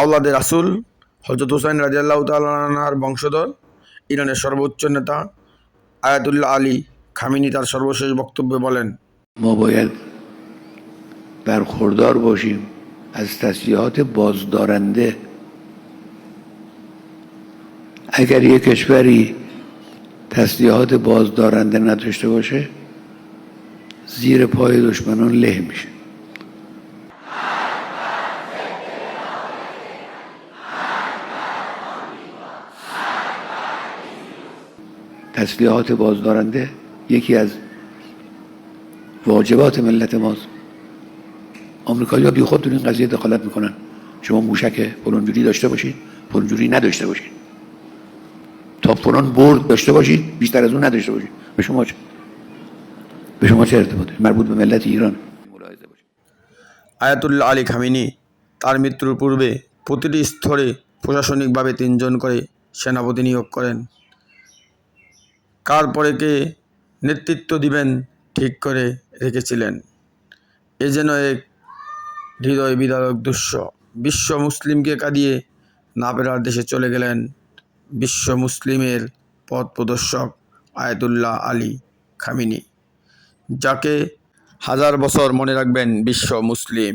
আওলাদে রাসূল হযরত হুসাইন রাদিয়াল্লাহু তাআলা আনহুর বংশধর, ইরানের সর্বোচ্চ নেতা আয়াতুল্লাহ আলী খামেনি তার সর্বশেষ বক্তব্যে বলেন, ما باید برخوردار باشیم از تسلیحات بازدارنده. اگر یک کشوری تسلیحات بازدارنده نداشته باشه زیر پای دشمنان له میشه. تسلیحات بازدارنده یکی از واجبات ملت ماست. آمریکایی‌ها بیخود تو این قضیه دخالت میکنن. شما موشک فلانجوری داشته باشید، فلانجوری نداشته باشید. تا فلان برد داشته باشید، بیشتر از اون نداشته باشید. به شما چه ارتباطه؟ مربوط به ملت ایران. ملاحظه باشید. আয়াতুল্লাহ আলী খামেনি তার মৃত্যুর পূর্বে প্রতিটি স্তরে প্রশাসনিকভাবে 3 জন করে সেনাপতি নিয়োগ করেন। কার পরে কে নেতৃত্ব দিবেন ঠিক করে রেখেছিলেন। এ যেন এক হৃদয় বিদারক দৃশ্য। বিশ্ব মুসলিমকে কাঁদিয়ে না ফেরার দেশে চলে গেলেন বিশ্ব মুসলিমের পথ প্রদর্শক আয়াতুল্লাহ আলী খামেনি, যাকে হাজার বছর মনে রাখবেন বিশ্ব মুসলিম।